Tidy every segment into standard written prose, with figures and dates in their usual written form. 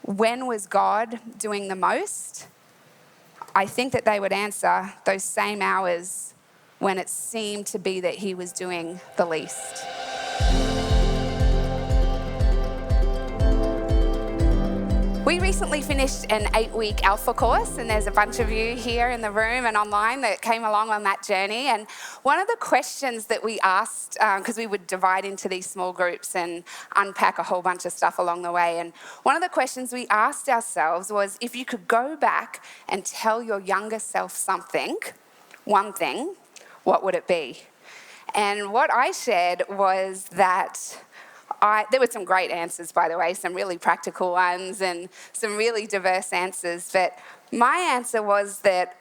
when was God doing the most? I think that they would answer those same hours when it seemed to be that he was doing the least. We recently finished an 8-week Alpha course, and there's a bunch of you here in the room and online that came along on that journey. And one of the questions that we asked, because we would divide into these small groups and unpack a whole bunch of stuff along the way, and one of the questions we asked ourselves was, if you could go back and tell your younger self something, one thing, what would it be? And what I shared was that there were some great answers, by the way, some really practical ones and some really diverse answers. But my answer was that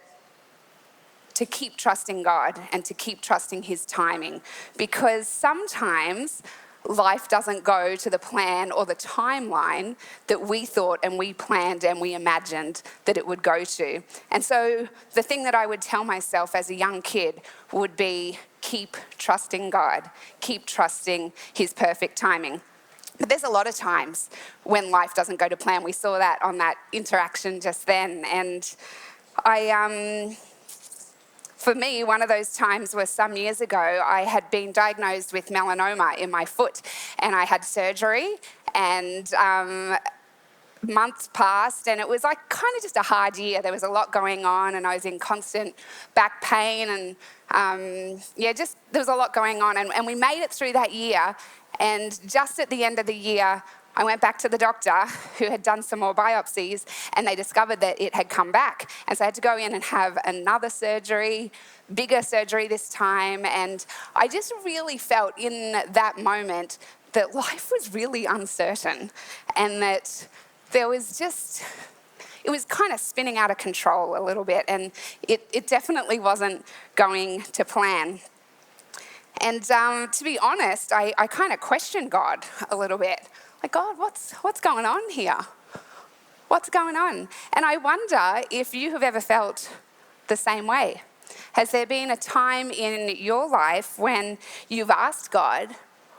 to keep trusting God and to keep trusting his timing, because sometimes life doesn't go to the plan or the timeline that we thought and we planned and we imagined that it would go to. And so the thing that I would tell myself as a young kid would be, keep trusting God, keep trusting his perfect timing. But there's a lot of times when life doesn't go to plan. We saw that on that interaction just then. And for me, one of those times was some years ago. I had been diagnosed with melanoma in my foot, and I had surgery, and months passed, and it was like kind of just a hard year. There was a lot going on, and I was in constant back pain, and there was a lot going on, and we made it through that year. And just at the end of the year, I went back to the doctor who had done some more biopsies, and they discovered that it had come back. And so I had to go in and have another surgery, bigger surgery this time. And I just really felt in that moment that life was really uncertain, and that it was kind of spinning out of control a little bit, and it definitely wasn't going to plan. And to be honest, I kind of questioned God a little bit. Like, God, what's going on here? What's going on? And I wonder if you have ever felt the same way. Has there been a time in your life when you've asked God,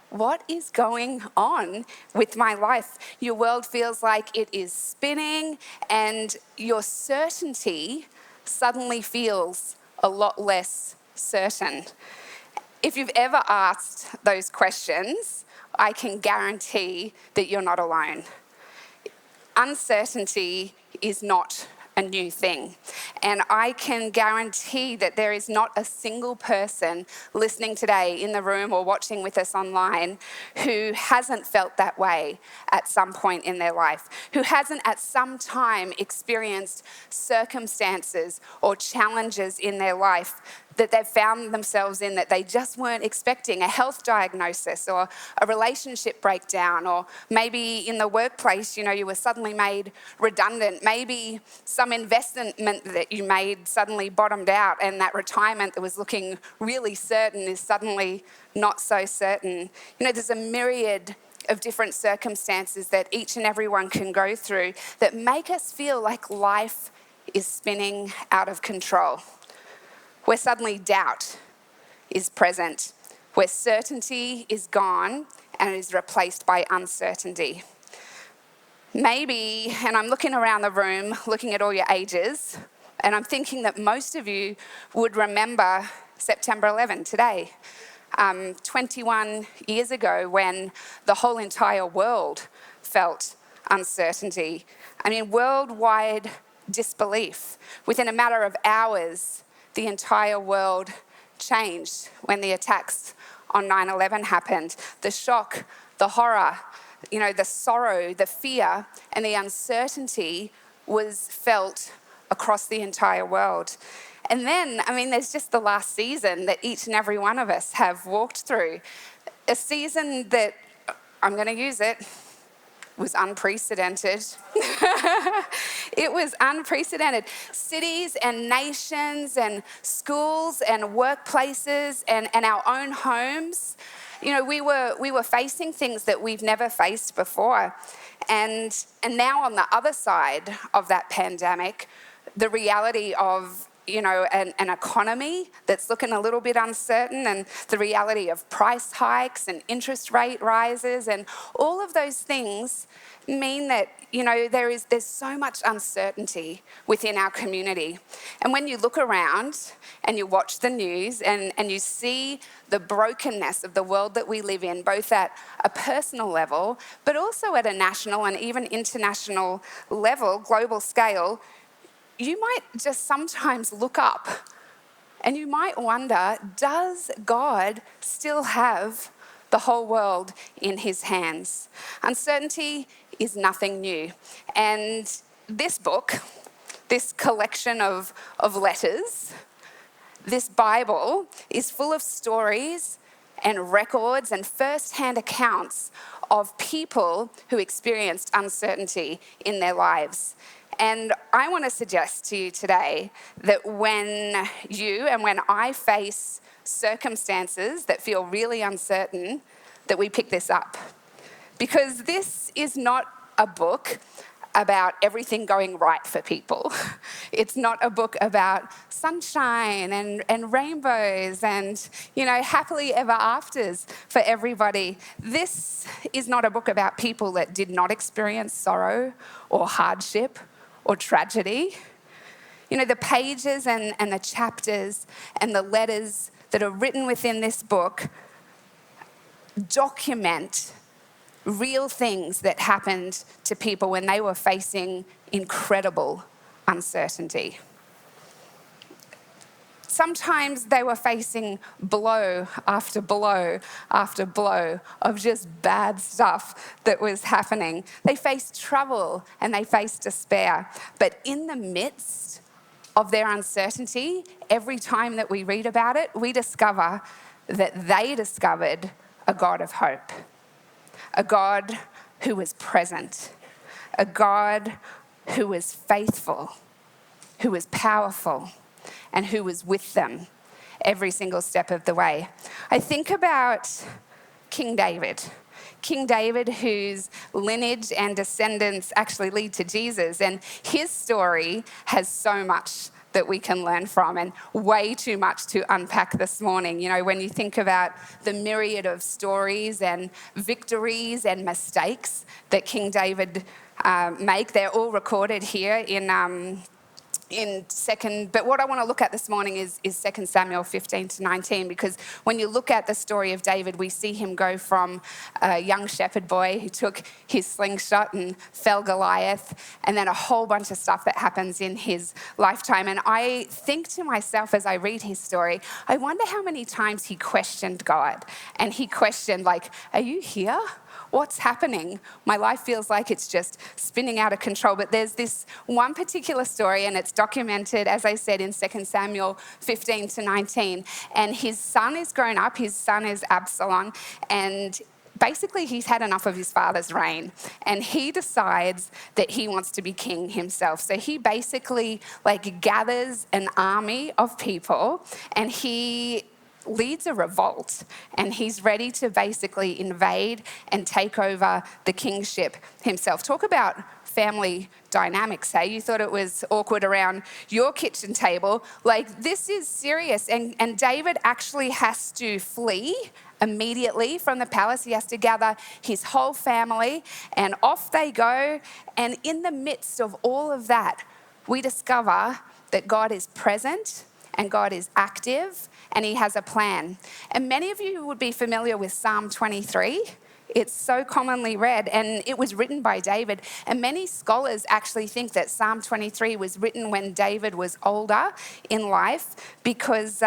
what is going on with my life? Your world feels like it is spinning, and your certainty suddenly feels a lot less certain. If you've ever asked those questions, I can guarantee that you're not alone. Uncertainty is not a new thing. And I can guarantee that there is not a single person listening today in the room or watching with us online who hasn't felt that way at some point in their life, who hasn't at some time experienced circumstances or challenges in their life that they've found themselves in that they just weren't expecting, a health diagnosis or a relationship breakdown, or maybe in the workplace, you were suddenly made redundant. Maybe some investment that you made suddenly bottomed out, and that retirement that was looking really certain is suddenly not so certain. There's a myriad of different circumstances that each and every one can go through that make us feel like life is spinning out of control, where suddenly doubt is present, where certainty is gone and is replaced by uncertainty. Maybe, and I'm looking around the room, looking at all your ages, and I'm thinking that most of you would remember September 11 today, 21 years ago, when the whole entire world felt uncertainty. Worldwide disbelief. Within a matter of hours, the entire world changed when the attacks on 9/11 happened. The shock, the horror, the sorrow, the fear, and the uncertainty was felt across the entire world. And then, there's just the last season that each and every one of us have walked through. A season that, I'm going to use it, was unprecedented. It was unprecedented. Cities and nations and schools and workplaces and our own homes, we were facing things that we've never faced before. And now on the other side of that pandemic, the reality of an economy that's looking a little bit uncertain, and the reality of price hikes and interest rate rises, and all of those things mean that, there's so much uncertainty within our community. And when you look around and you watch the news and you see the brokenness of the world that we live in, both at a personal level, but also at a national and even international level, global scale, you might just sometimes look up and you might wonder, does God still have the whole world in his hands? Uncertainty is nothing new. And this book, this collection of letters, this Bible is full of stories and records and first-hand accounts of people who experienced uncertainty in their lives. And I want to suggest to you today that when you and when I face circumstances that feel really uncertain, that we pick this up. Because this is not a book about everything going right for people. It's not a book about sunshine and rainbows and, happily ever afters for everybody. This is not a book about people that did not experience sorrow or hardship or tragedy. The pages and the chapters and the letters that are written within this book document real things that happened to people when they were facing incredible uncertainty. Sometimes they were facing blow after blow after blow of just bad stuff that was happening. They faced trouble and they faced despair. But in the midst of their uncertainty, every time that we read about it, we discover that they discovered a God of hope, a God who was present, a God who was faithful, who was powerful, and who was with them every single step of the way. I think about King David. King David, whose lineage and descendants actually lead to Jesus, and his story has so much that we can learn from and way too much to unpack this morning. When you think about the myriad of stories and victories and mistakes that King David make, they're all recorded here in second, but what I want to look at this morning is 2 Samuel 15 to 19, because when you look at the story of David, we see him go from a young shepherd boy who took his slingshot and fell Goliath, and then a whole bunch of stuff that happens in his lifetime. And I think to myself as I read his story, I wonder how many times he questioned God, and he questioned, are you here? What's happening? My life feels like it's just spinning out of control. But there's this one particular story, and it's documented, as I said, in 2 Samuel 15 to 19. And his son is grown up. His son is Absalom. And basically, he's had enough of his father's reign. And he decides that he wants to be king himself. So he basically gathers an army of people, and he leads a revolt, and he's ready to basically invade and take over the kingship himself. Talk about family dynamics, hey? You thought it was awkward around your kitchen table. This is serious. And David actually has to flee immediately from the palace. He has to gather his whole family, and off they go. And in the midst of all of that, we discover that God is present and God is active, and he has a plan. And many of you would be familiar with Psalm 23. It's so commonly read, and it was written by David. And many scholars actually think that Psalm 23 was written when David was older in life, because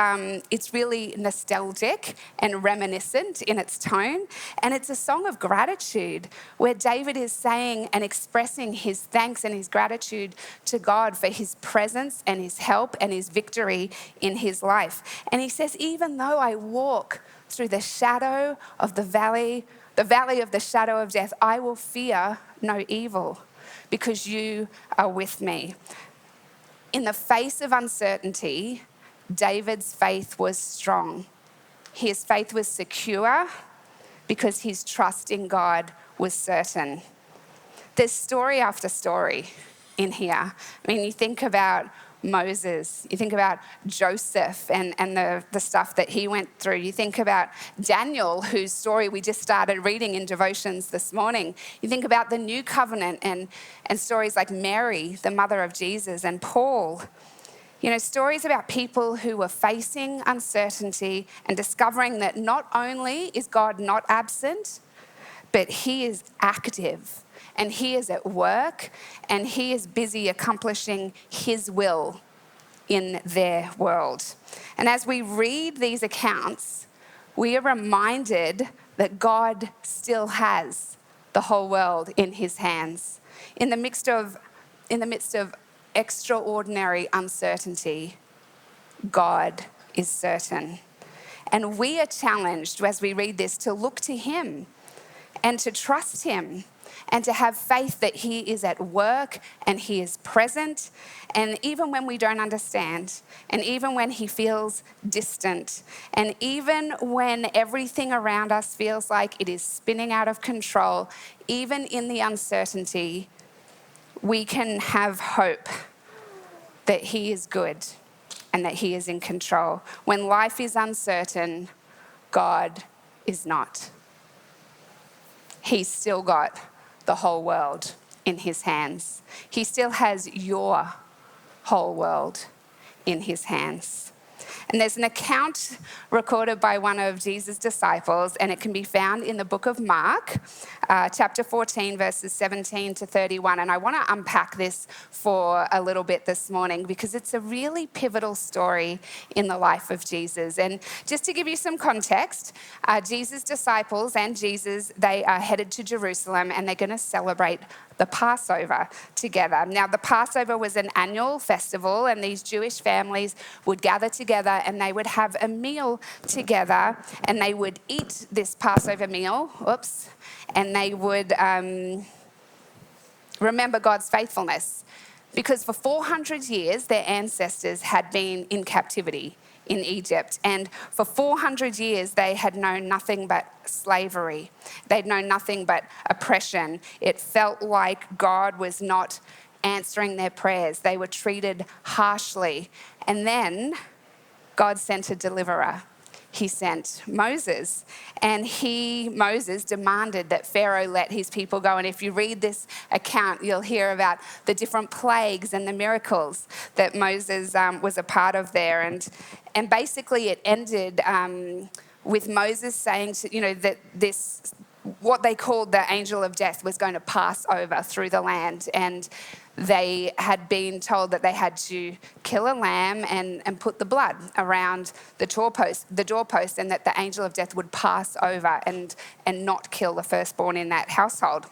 it's really nostalgic and reminiscent in its tone. And it's a song of gratitude where David is saying and expressing his thanks and his gratitude to God for his presence and his help and his victory in his life. And he says, even though I walk through the shadow of the valley of the shadow of death, I will fear no evil, because you are with me. In the face of uncertainty, David's faith was strong. His faith was secure because his trust in God was certain. There's story after story in here. You think about Moses. You think about Joseph and the stuff that he went through. You think about Daniel, whose story we just started reading in devotions this morning. You think about the New Covenant and stories like Mary, the mother of Jesus, and Paul. You know, stories about people who were facing uncertainty and discovering that not only is God not absent, but he is active and he is at work and he is busy accomplishing his will in their world. And as we read these accounts, we are reminded that God still has the whole world in his hands. In the midst of extraordinary uncertainty, God is certain. And we are challenged as we read this to look to him and to trust him and to have faith that he is at work and he is present. And even when we don't understand, and even when he feels distant, and even when everything around us feels like it is spinning out of control, even in the uncertainty, we can have hope that he is good and that he is in control. When life is uncertain, God is not. He's still got the whole world in his hands. He still has your whole world in his hands. And there's an account recorded by one of Jesus' disciples, and it can be found in the book of Mark, chapter 14, verses 17 to 31. And I want to unpack this for a little bit this morning because it's a really pivotal story in the life of Jesus. And just to give you some context, Jesus' disciples and Jesus, they are headed to Jerusalem and they're going to celebrate the Passover together. Now, the Passover was an annual festival, and these Jewish families would gather together and they would have a meal together, and they would eat this Passover meal, and they would remember God's faithfulness. Because for 400 years, their ancestors had been in captivity in Egypt. And for 400 years, they had known nothing but slavery. They'd known nothing but oppression. It felt like God was not answering their prayers. They were treated harshly. And then God sent a deliverer. He sent Moses, and Moses demanded that Pharaoh let his people go. And if you read this account, you'll hear about the different plagues and the miracles that Moses was a part of there. And basically it ended with Moses saying that this, what they called the angel of death, was going to pass over through the land. And they had been told that they had to kill a lamb and put the blood around the doorpost, and that the angel of death would pass over and not kill the firstborn in that household.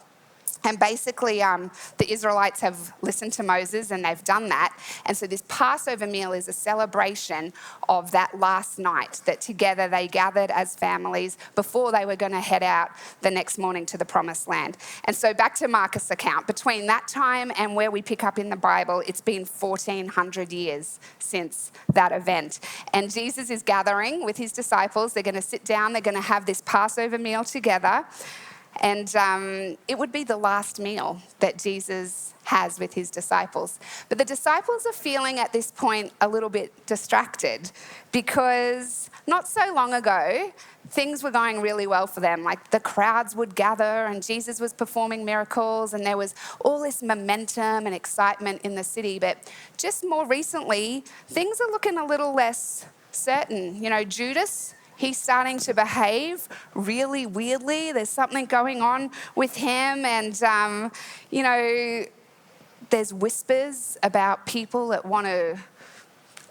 And basically, the Israelites have listened to Moses and they've done that. And so this Passover meal is a celebration of that last night, that together they gathered as families before they were going to head out the next morning to the promised land. And so back to Marcus' account, between that time and where we pick up in the Bible, it's been 1,400 years since that event. And Jesus is gathering with his disciples. They're going to sit down. They're going to have this Passover meal together. And it would be the last meal that Jesus has with his disciples. But the disciples are feeling at this point a little bit distracted because not so long ago, things were going really well for them. Like the crowds would gather and Jesus was performing miracles and there was all this momentum and excitement in the city. But just more recently, things are looking a little less certain. You know, Judas, he's starting to behave really weirdly. There's something going on with him. And, there's whispers about people that want to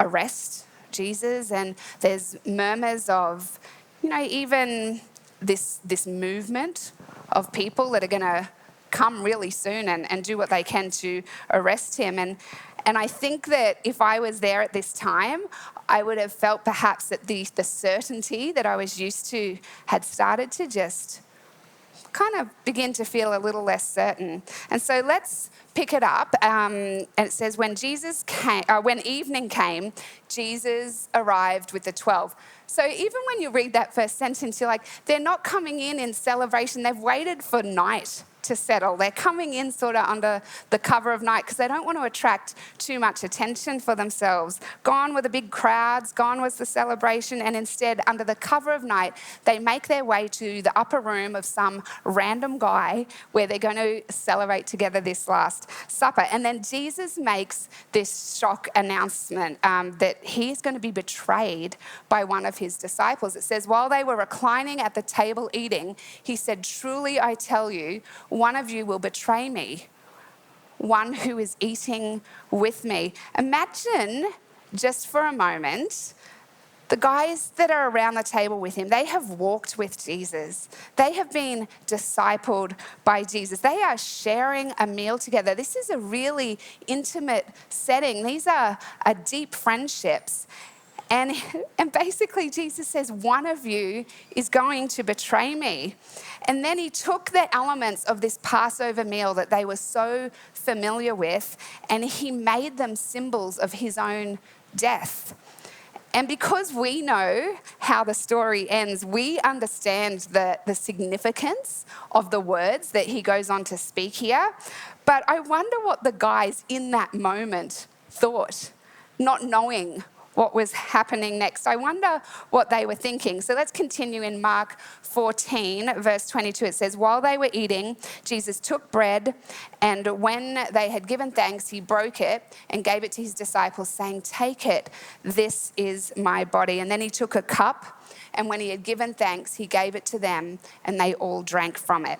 arrest Jesus. And there's murmurs of, even this movement of people that are going to come really soon and do what they can to arrest him. And I think that if I was there at this time, I would have felt perhaps that the certainty that I was used to had started to just kind of begin to feel a little less certain. And so let's pick it up. And it says, when evening came, Jesus arrived with the 12. So even when you read that first sentence, you're like, they're not coming in celebration. They've waited for night to settle. They're coming in sort of under the cover of night because they don't want to attract too much attention for themselves. Gone were the big crowds, gone was the celebration, and instead, under the cover of night, they make their way to the upper room of some random guy where they're going to celebrate together this Last Supper. And then Jesus makes this shock announcement that he's going to be betrayed by one of his disciples. It says, while they were reclining at the table eating, he said, "Truly I tell you, one of you will betray me, one who is eating with me." Imagine just for a moment, the guys that are around the table with him, they have walked with Jesus. They have been discipled by Jesus. They are sharing a meal together. This is a really intimate setting. These are deep friendships. And basically Jesus says, one of you is going to betray me. And then he took the elements of this Passover meal that they were so familiar with, and he made them symbols of his own death. And because we know how the story ends, we understand the significance of the words that he goes on to speak here. But I wonder what the guys in that moment thought, not knowing what was happening next. I wonder what they were thinking. So let's continue in Mark 14, verse 22. It says, while they were eating, Jesus took bread, and when they had given thanks, he broke it and gave it to his disciples, saying, "Take it, this is my body." And then he took a cup, and when he had given thanks, he gave it to them, and they all drank from it.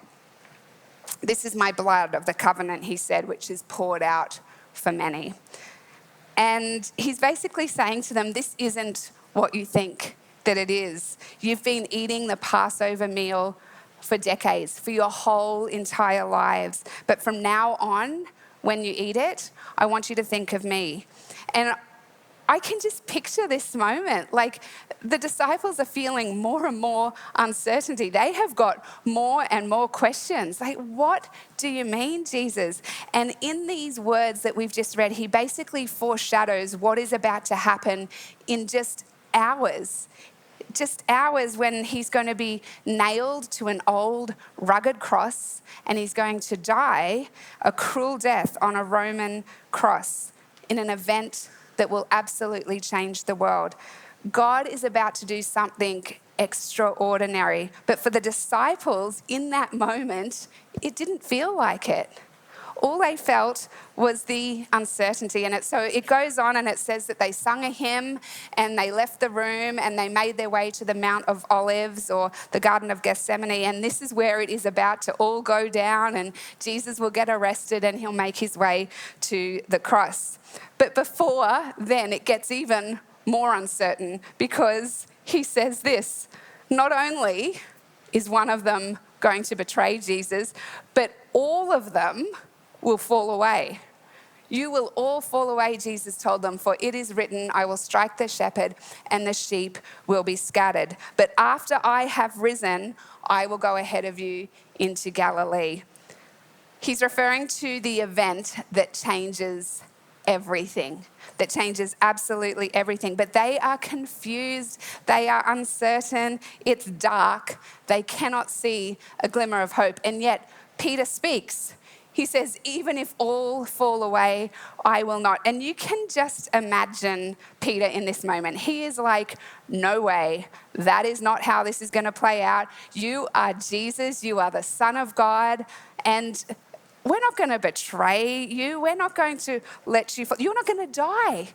"This is my blood of the covenant," he said, "which is poured out for many." And he's basically saying to them, this isn't what you think that it is. You've been eating the Passover meal for decades, for your whole entire lives. But from now on, when you eat it, I want you to think of me. And I can just picture this moment. Like, the disciples are feeling more and more uncertainty. They have got more and more questions. Like, what do you mean, Jesus? And in these words that we've just read, he basically foreshadows what is about to happen in just hours. Just hours, when he's going to be nailed to an old rugged cross, and he's going to die a cruel death on a Roman cross in an event that will absolutely change the world. God is about to do something extraordinary. But for the disciples in that moment, it didn't feel like it. All they felt was the uncertainty. And so it goes on, and it says that they sung a hymn, and they left the room, and they made their way to the Mount of Olives, or the Garden of Gethsemane. And this is where it is about to all go down, and Jesus will get arrested, and he'll make his way to the cross. But before then, it gets even more uncertain, because he says this: not only is one of them going to betray Jesus, but all of them will fall away. You will all fall away, Jesus told them, for it is written, I will strike the shepherd and the sheep will be scattered. But after I have risen, I will go ahead of you into Galilee. He's referring to the event that changes everything, that changes absolutely everything. But they are confused, they are uncertain, it's dark, they cannot see a glimmer of hope. And yet Peter speaks. He says, even if all fall away, I will not. And you can just imagine Peter in this moment. He is like, no way, that is not how this is going to play out. You are Jesus, you are the Son of God, and we're not going to betray you. We're not going to let you fall. You're not going to die.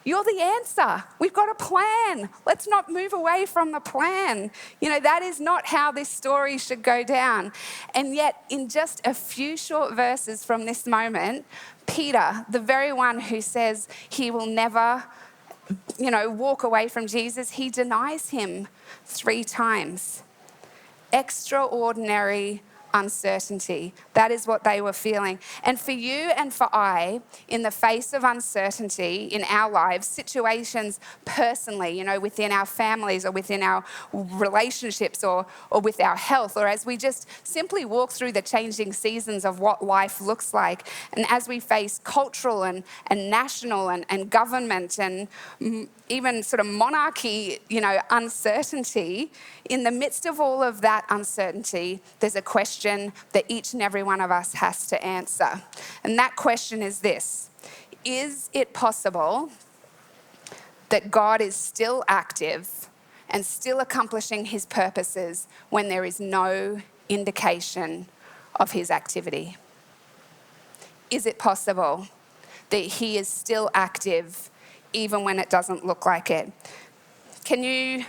You're the answer. We've got a plan. Let's not move away from the plan. You know, that is not how this story should go down. And yet, in just a few short verses from this moment, Peter, the very one who says he will never, walk away from Jesus, he denies him 3 times. Extraordinary uncertainty. That is what they were feeling. And for you and for I, in the face of uncertainty in our lives, situations personally, within our families or within our relationships or with our health, or as we just simply walk through the changing seasons of what life looks like, and as we face cultural and national and government and even sort of monarchy, uncertainty, in the midst of all of that uncertainty, there's a question question that each and every one of us has to answer. And that question is this: is it possible that God is still active and still accomplishing his purposes when there is no indication of his activity? Is it possible that he is still active even when it doesn't look like it? Can you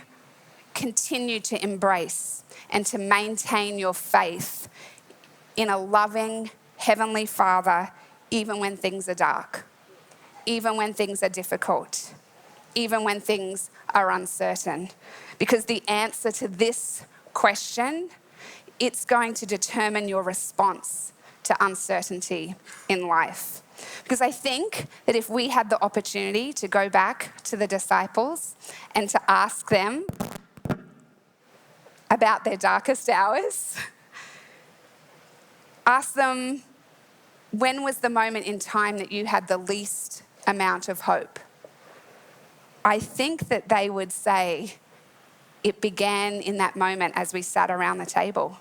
continue to embrace and to maintain your faith in a loving Heavenly Father even when things are dark, even when things are difficult, even when things are uncertain? Because the answer to this question, it's going to determine your response to uncertainty in life. Because I think that if we had the opportunity to go back to the disciples and to ask them about their darkest hours, ask them, when was the moment in time that you had the least amount of hope? I think that they would say it began in that moment as we sat around the table.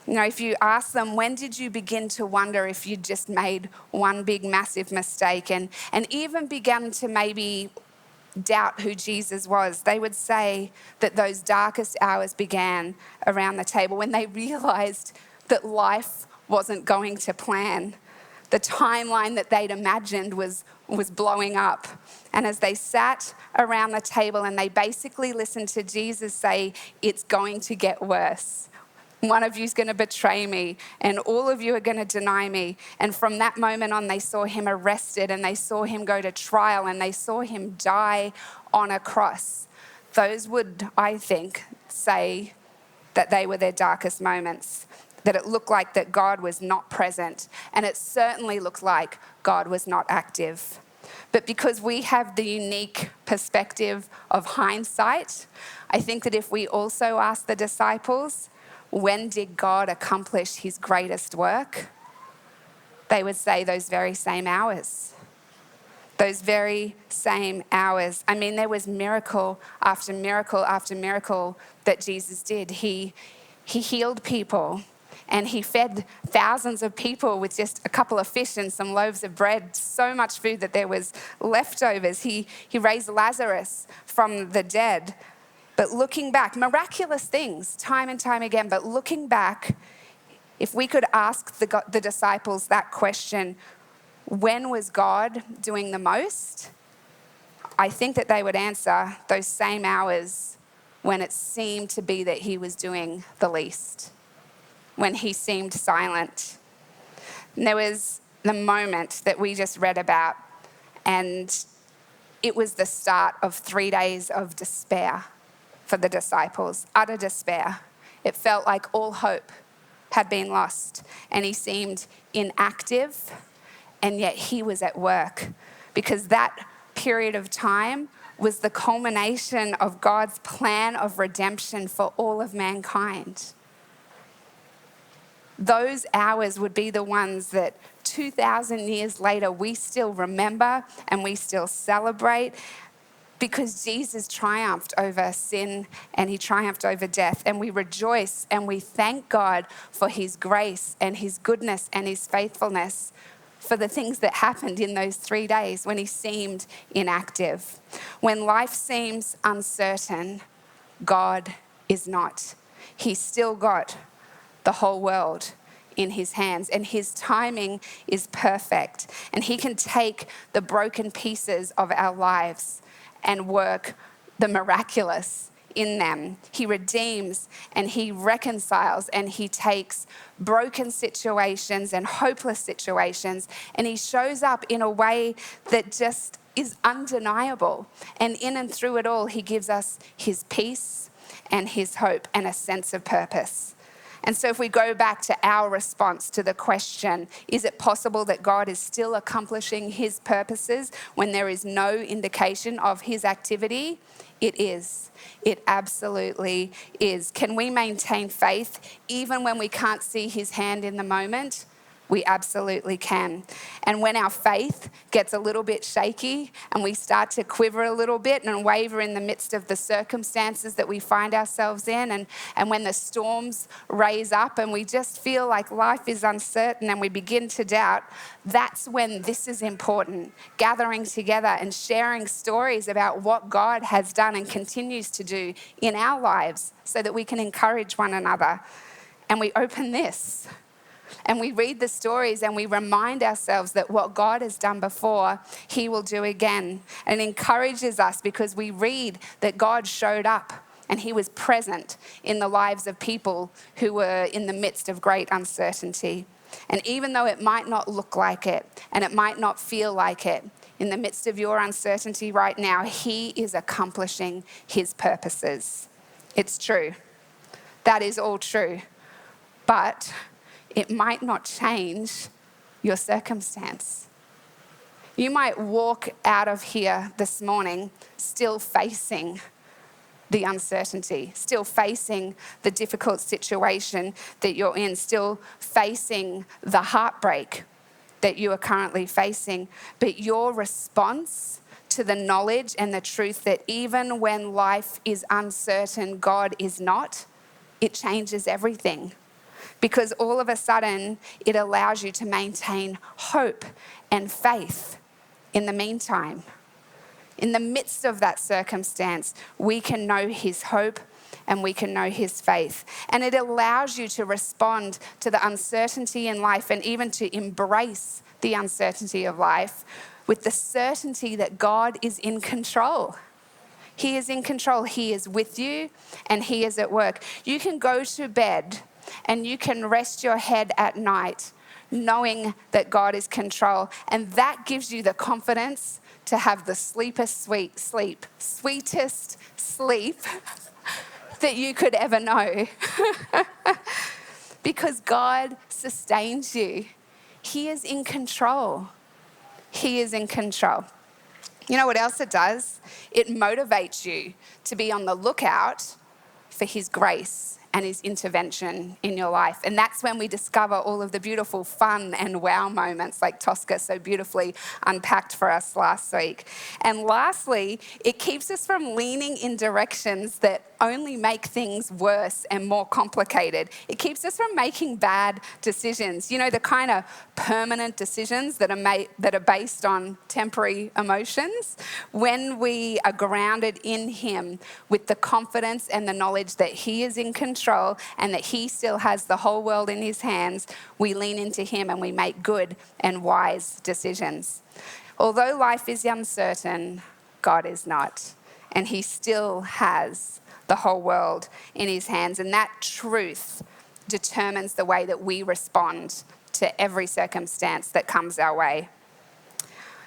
You know, if you ask them, when did you begin to wonder if you'd just made one big massive mistake and even began to maybe doubt who Jesus was, they would say that those darkest hours began around the table when they realized that life wasn't going to plan. The timeline that they'd imagined was blowing up. And as they sat around the table and they basically listened to Jesus say, it's going to get worse. One of you is going to betray me, and all of you are going to deny me. And from that moment on, they saw him arrested, and they saw him go to trial, and they saw him die on a cross. Those would, I think, say that they were their darkest moments, that it looked like that God was not present, and it certainly looked like God was not active. But because we have the unique perspective of hindsight, I think that if we also ask the disciples, when did God accomplish his greatest work? They would say those very same hours. Those very same hours. I mean, there was miracle after miracle after miracle that Jesus did. He healed people, and he fed thousands of people with just a couple of fish and some loaves of bread, so much food that there was leftovers. He raised Lazarus from the dead. But looking back, miraculous things, time and time again, but looking back, if we could ask the disciples that question, when was God doing the most? I think that they would answer those same hours when it seemed to be that he was doing the least, when he seemed silent. And there was the moment that we just read about, and it was the start of 3 days of despair for the disciples, utter despair. It felt like all hope had been lost, and he seemed inactive, and yet he was at work, because that period of time was the culmination of God's plan of redemption for all of mankind. Those hours would be the ones that 2,000 years later we still remember and we still celebrate, because Jesus triumphed over sin and he triumphed over death, and we rejoice and we thank God for his grace and his goodness and his faithfulness for the things that happened in those 3 days when he seemed inactive. When life seems uncertain, God is not. He's still got the whole world in his hands, and his timing is perfect, and he can take the broken pieces of our lives and work the miraculous in them. He redeems and he reconciles, and he takes broken situations and hopeless situations, and he shows up in a way that just is undeniable. And in and through it all, he gives us his peace and his hope and a sense of purpose. And so if we go back to our response to the question, is it possible that God is still accomplishing his purposes when there is no indication of his activity? It is. It absolutely is. Can we maintain faith even when we can't see his hand in the moment? We absolutely can. And when our faith gets a little bit shaky and we start to quiver a little bit and waver in the midst of the circumstances that we find ourselves in, and when the storms raise up and we just feel like life is uncertain and we begin to doubt, that's when this is important. Gathering together and sharing stories about what God has done and continues to do in our lives so that we can encourage one another. And we open this. And we read the stories and we remind ourselves that what God has done before, he will do again. And it encourages us because we read that God showed up and he was present in the lives of people who were in the midst of great uncertainty. And even though it might not look like it and it might not feel like it, in the midst of your uncertainty right now, he is accomplishing his purposes. It's true. That is all true. But it might not change your circumstance. You might walk out of here this morning still facing the uncertainty, still facing the difficult situation that you're in, still facing the heartbreak that you are currently facing. But your response to the knowledge and the truth that even when life is uncertain, God is not, it changes everything. Because all of a sudden, it allows you to maintain hope and faith in the meantime. In the midst of that circumstance, we can know his hope and we can know his faith. And it allows you to respond to the uncertainty in life and even to embrace the uncertainty of life with the certainty that God is in control. He is in control. He is with you and he is at work. You can go to bed and you can rest your head at night knowing that God is in control. And that gives you the confidence to have the sweetest sleep that you could ever know. Because God sustains you. He is in control. He is in control. You know what else it does? It motivates you to be on the lookout for his grace and his intervention in your life. And that's when we discover all of the beautiful fun and wow moments like Tosca so beautifully unpacked for us last week. And lastly, it keeps us from leaning in directions that only make things worse and more complicated. It keeps us from making bad decisions. You know, the kind of permanent decisions that are based on temporary emotions. When we are grounded in him with the confidence and the knowledge that he is in control and that he still has the whole world in his hands, we lean into him and we make good and wise decisions. Although life is uncertain, God is not. And he still has the whole world in his hands. And that truth determines the way that we respond to every circumstance that comes our way. I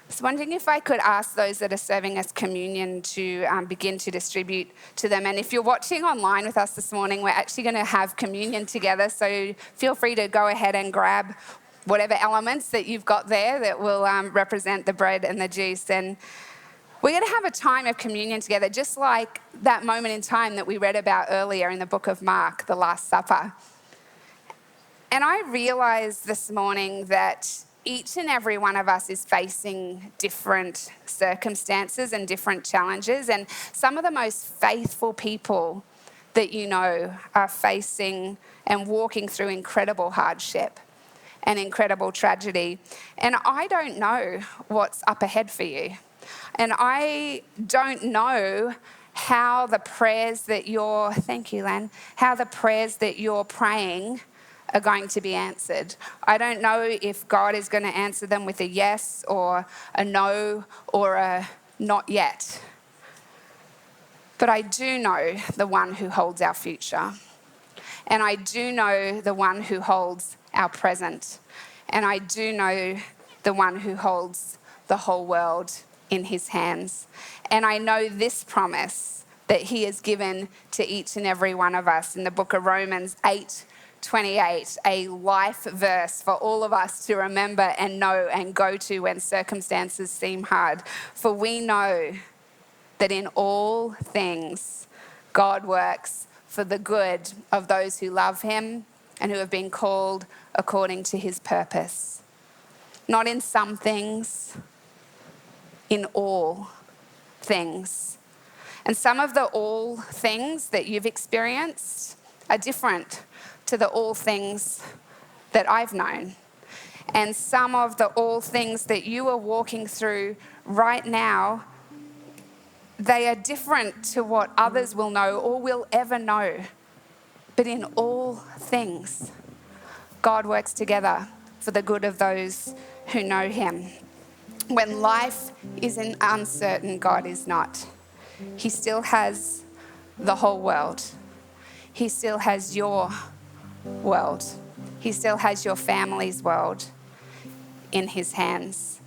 was wondering if I could ask those that are serving us communion to begin to distribute to them. And if you're watching online with us this morning, we're actually going to have communion together. So feel free to go ahead and grab whatever elements that you've got there that will represent the bread and the juice. And we're going to have a time of communion together, just like that moment in time that we read about earlier in the book of Mark, the Last Supper. And I realized this morning that each and every one of us is facing different circumstances and different challenges. And some of the most faithful people that you know are facing and walking through incredible hardship and incredible tragedy. And I don't know what's up ahead for you. And I don't know how the prayers that you're, thank you, Len, how the prayers that you're praying are going to be answered. I don't know if God is going to answer them with a yes or a no or a not yet. But I do know the one who holds our future. And I do know the one who holds our present. And I do know the one who holds the whole world in his hands. And I know this promise that he has given to each and every one of us in the book of Romans 8:28, a life verse for all of us to remember and know and go to when circumstances seem hard. For we know that in all things God works for the good of those who love him and who have been called according to his purpose. Not in some things, in all things. And some of the all things that you've experienced are different to the all things that I've known. And some of the all things that you are walking through right now, they are different to what others will know or will ever know. But in all things, God works together for the good of those who know him. When life is uncertain, God is not. He still has the whole world. He still has your world. He still has your family's world in his hands.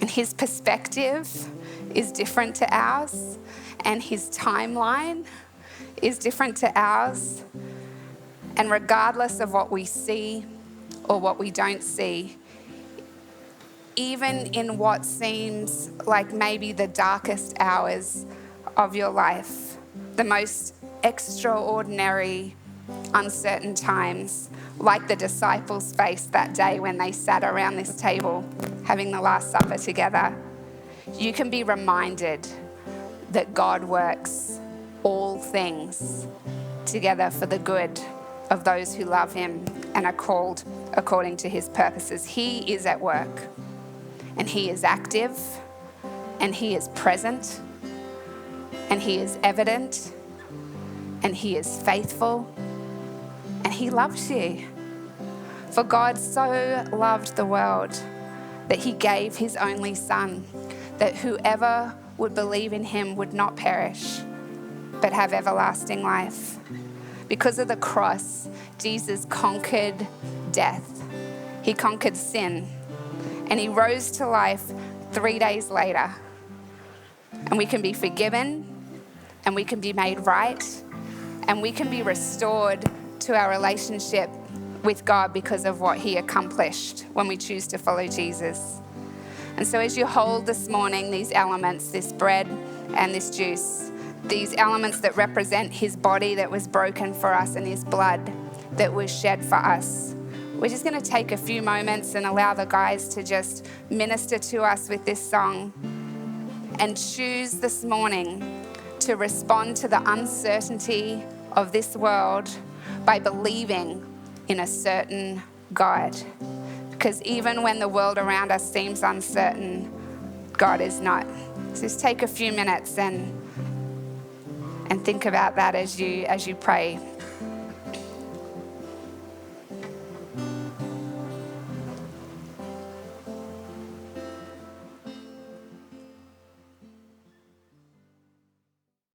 And his perspective is different to ours, and his timeline is different to ours. And regardless of what we see or what we don't see, even in what seems like maybe the darkest hours of your life, the most extraordinary, uncertain times, like the disciples faced that day when they sat around this table having the Last Supper together, you can be reminded that God works all things together for the good of those who love him and are called according to his purposes. He is at work, and he is active, and he is present, and he is evident, and he is faithful, and he loves you. For God so loved the world that he gave his only Son, that whoever would believe in him would not perish, but have everlasting life. Because of the cross, Jesus conquered death. He conquered sin, and he rose to life 3 days later. And we can be forgiven, and we can be made right, and we can be restored to our relationship with God because of what he accomplished when we choose to follow Jesus. And so as you hold this morning these elements, this bread and this juice, these elements that represent his body that was broken for us and his blood that was shed for us, we're just going to take a few moments and allow the guys to just minister to us with this song and choose this morning to respond to the uncertainty of this world by believing in a certain God. Because even when the world around us seems uncertain, God is not. So just take a few minutes and think about that as you pray.